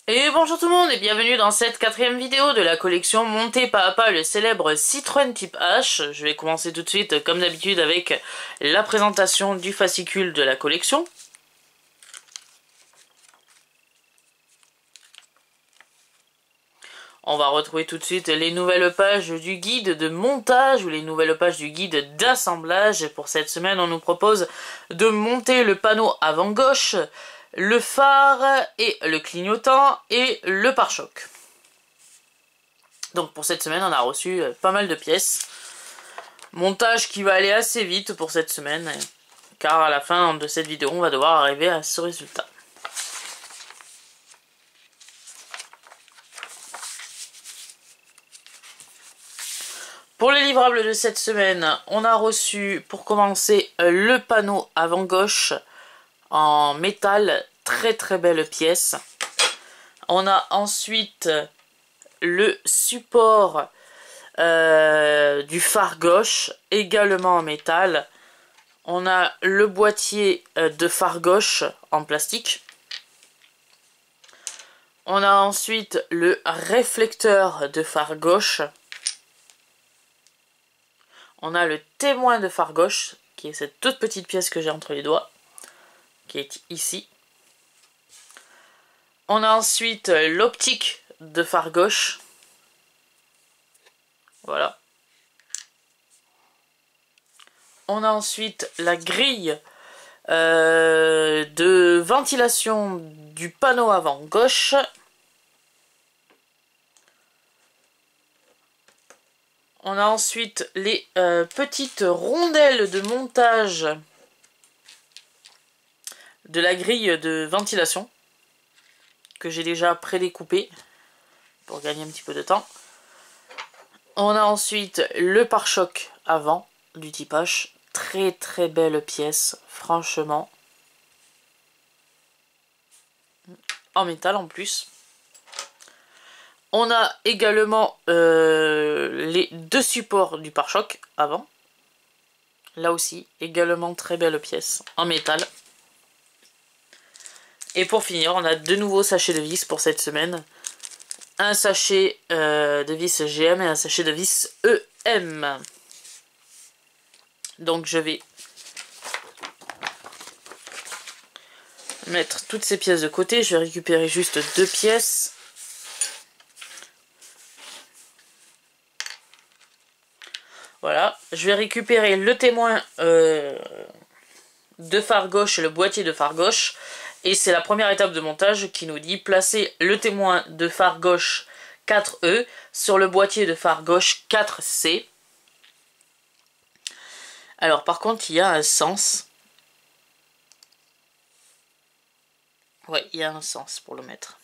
Et bonjour tout le monde et bienvenue dans cette quatrième vidéo de la collection montée pas à pas le célèbre Citroën Type H. Je vais commencer tout de suite comme d'habitude avec la présentation du fascicule de la collection. On va retrouver tout de suite les nouvelles pages du guide de montage ou les nouvelles pages du guide d'assemblage. Et pour cette semaine, on nous propose de monter le panneau avant gauche, le phare et le clignotant et le pare-choc. Donc pour cette semaine, on a reçu pas mal de pièces. Montage qui va aller assez vite pour cette semaine, car à la fin de cette vidéo, on va devoir arriver à ce résultat. Pour les livrables de cette semaine, on a reçu pour commencer le panneau avant gauche en métal, très belle pièce. On a ensuite le support du phare gauche, également en métal. On a le boîtier de phare gauche en plastique. On a ensuite le réflecteur de phare gauche. On a le témoin de phare gauche, qui est cette toute petite pièce que j'ai entre les doigts, qui est ici. On a ensuite l'optique de phare gauche. Voilà. On a ensuite la grille de ventilation du panneau avant gauche. On a ensuite les petites rondelles de montage de la grille de ventilation que j'ai déjà prédécoupé pour gagner un petit peu de temps. On a ensuite le pare-choc avant du type H. Très belle pièce, franchement. En métal en plus. On a également les deux supports du pare-choc avant. Là aussi, également très belle pièce en métal. Et pour finir, on a deux nouveaux sachets de vis pour cette semaine. Un sachet de vis GM et un sachet de vis EM. Donc je vais mettre toutes ces pièces de côté. Je vais récupérer juste deux pièces. Voilà, je vais récupérer le témoin de phare gauche et le boîtier de phare gauche. Et c'est la première étape de montage qui nous dit placer le témoin de phare gauche 4E sur le boîtier de phare gauche 4C. Alors par contre, il y a un sens. Ouais, il y a un sens pour le mettre.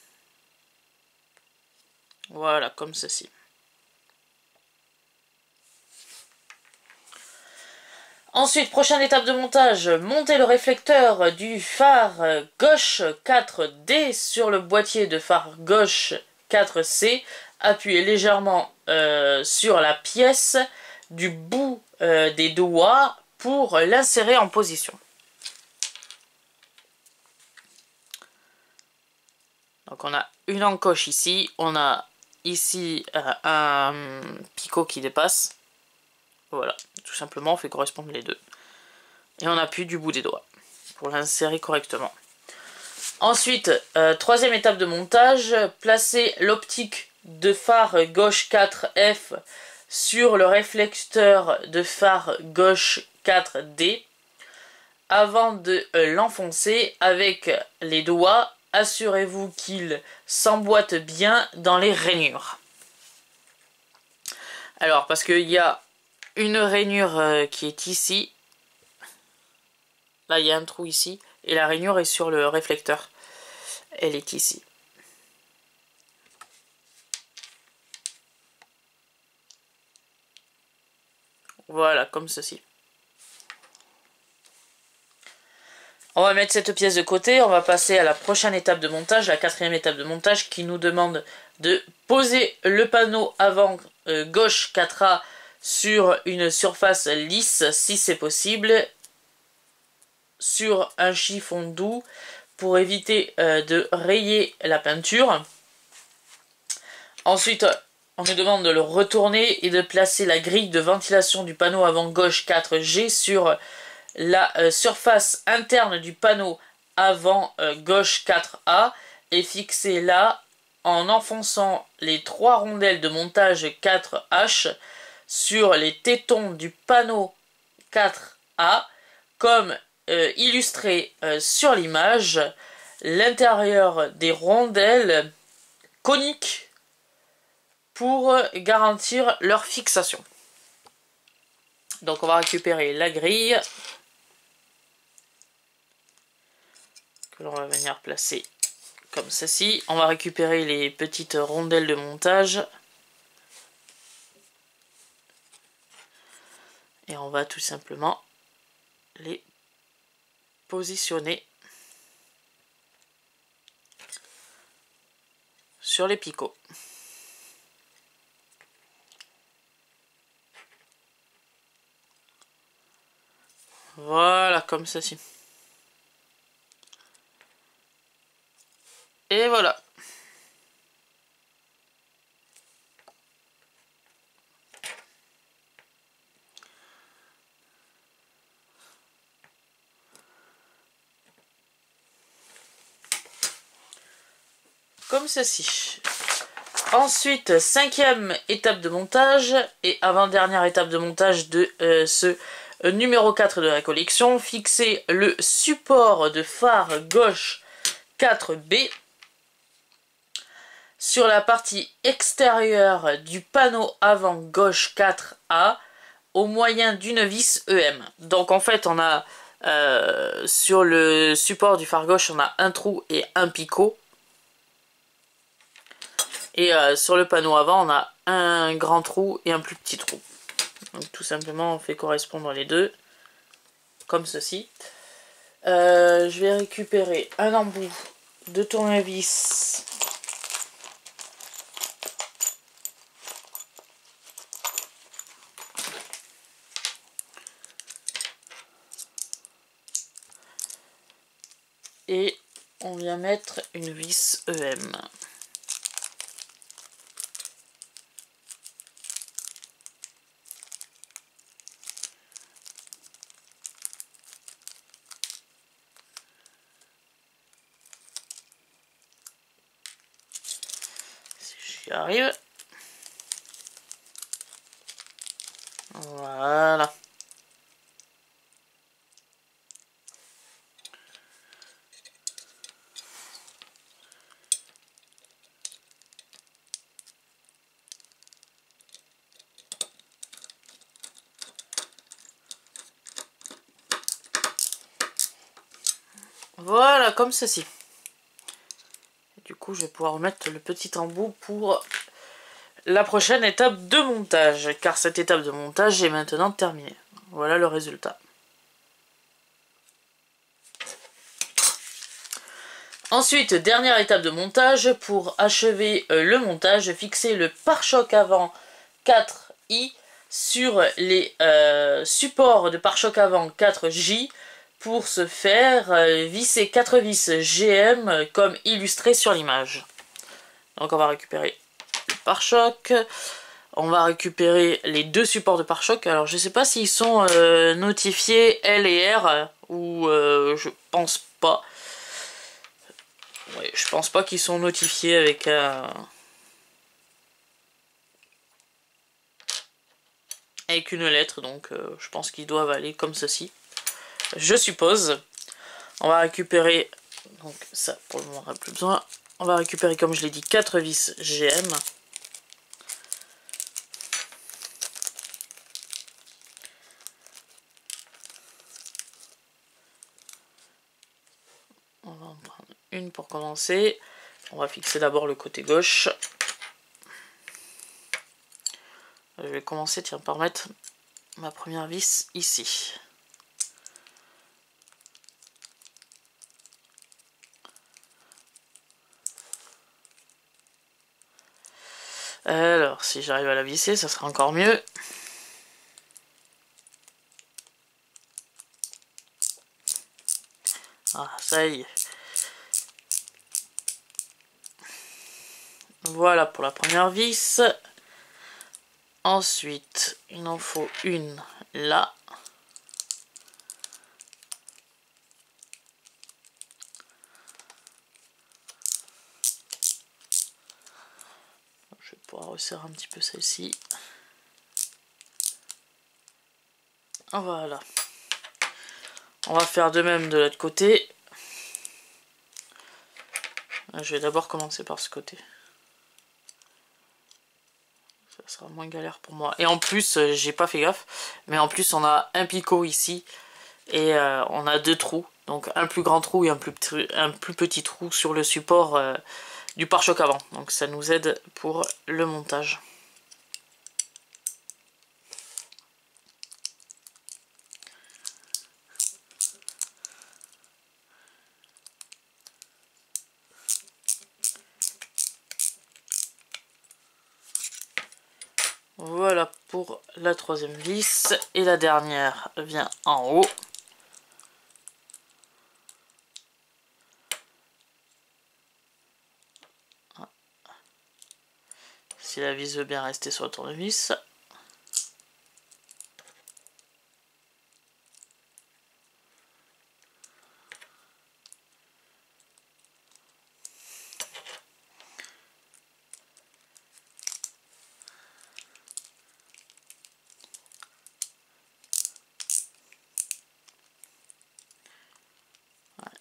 Voilà, comme ceci. Ensuite, prochaine étape de montage, monter le réflecteur du phare gauche 4D sur le boîtier de phare gauche 4C. Appuyez légèrement sur la pièce du bout des doigts pour l'insérer en position. Donc on a une encoche ici, on a ici un picot qui dépasse. Voilà, tout simplement on fait correspondre les deux. Et on appuie du bout des doigts pour l'insérer correctement. Ensuite, troisième étape de montage, placer l'optique de phare gauche 4F sur le réflecteur de phare gauche 4D. Avant de l'enfoncer avec les doigts, assurez-vous qu'il s'emboîte bien dans les rainures. Alors, parce qu'il y a une rainure qui est ici. Là, il y a un trou ici. Et la rainure est sur le réflecteur. Elle est ici. Voilà, comme ceci. On va mettre cette pièce de côté. On va passer à la prochaine étape de montage, la quatrième étape de montage, qui nous demande de poser le panneau avant gauche 4A sur une surface lisse, si c'est possible, sur un chiffon doux, pour éviter de rayer la peinture. Ensuite, on nous demande de le retourner et de placer la grille de ventilation du panneau avant gauche 4G sur la surface interne du panneau avant gauche 4A et fixer là en enfonçant les 3 rondelles de montage 4H sur les tétons du panneau 4A comme illustré sur l'image. L'intérieur des rondelles coniques pour garantir leur fixation. Donc on va récupérer la grille que l'on va venir placer comme ceci. On va récupérer les petites rondelles de montage et on va tout simplement les positionner sur les picots. Voilà, comme ceci. Et voilà. Comme ceci. Ensuite, 5e étape de montage et avant-dernière étape de montage de ce numéro 4 de la collection. Fixer le support de phare gauche 4B sur la partie extérieure du panneau avant gauche 4A au moyen d'une vis EM. Donc en fait on a sur le support du phare gauche on a un trou et un picot. Et sur le panneau avant on a un grand trou et un plus petit trou. Donc tout simplement on fait correspondre les deux comme ceci. Je vais récupérer un embout de tournevis et on vient mettre une vis EM. J'y arrive. Voilà. Voilà, comme ceci. Et du coup, je vais pouvoir mettre le petit embout pour la prochaine étape de montage, car cette étape de montage est maintenant terminée. Voilà le résultat. Ensuite, dernière étape de montage, pour achever le montage, fixer le pare-choc avant 4i sur les supports de pare-choc avant 4j pour se faire visser 4 vis GM comme illustré sur l'image. Donc on va récupérer le pare-choc. On va récupérer les deux supports de pare-choc. Alors je sais pas s'ils sont notifiés L et R ou je pense pas. Ouais, je pense pas qu'ils sont notifiés avec une lettre, donc je pense qu'ils doivent aller comme ceci. Je suppose. On va récupérer, donc ça pour le moment on n'a plus besoin. On va récupérer, comme je l'ai dit, 4 vis GM. On va en prendre une pour commencer. On va fixer d'abord le côté gauche. Je vais commencer par mettre ma première vis ici. Alors, si j'arrive à la visser, ça sera encore mieux. Ah, ça y est. Voilà pour la première vis. Ensuite, il en faut une là. Je vais pouvoir resserrer un petit peu celle-ci. Voilà. On va faire de même de l'autre côté. Je vais d'abord commencer par ce côté. Ça sera moins galère pour moi. Et en plus, j'ai pas fait gaffe, mais en plus on a un picot ici. Et on a 2 trous. Donc un plus grand trou et un plus petit trou sur le support du pare-choc avant. Donc ça nous aide pour le montage. Voilà pour la troisième vis. Et la dernière vient en haut. Si la vis veut bien rester sur le tournevis.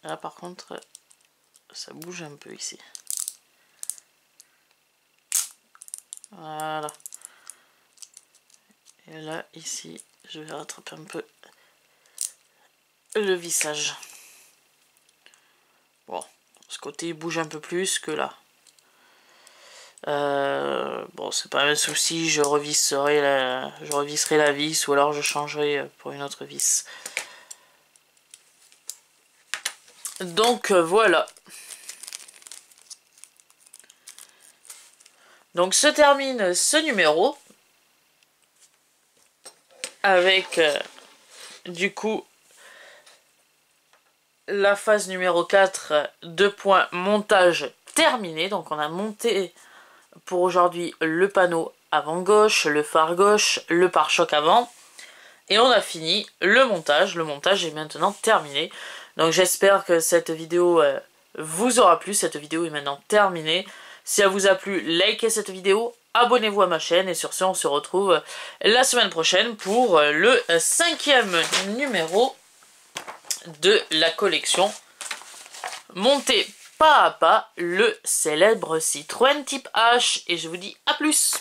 Là par contre, ça bouge un peu ici. Voilà. Et là, ici, je vais rattraper un peu le vissage. Bon, ce côté il bouge un peu plus que là. Bon, c'est pas un souci, je revisserai la vis ou alors je changerai pour une autre vis. Donc voilà. Donc se termine ce numéro avec du coup la phase numéro 4, 2 points montage terminé. Donc on a monté pour aujourd'hui le panneau avant gauche, le phare gauche, le pare-choc avant. Et on a fini le montage. Le montage est maintenant terminé. Donc j'espère que cette vidéo vous aura plu. Cette vidéo est maintenant terminée. Si elle vous a plu, likez cette vidéo, abonnez-vous à ma chaîne. Et sur ce, on se retrouve la semaine prochaine pour le 5e numéro de la collection Monter pas à pas le célèbre Citroën Type H. Et je vous dis à plus!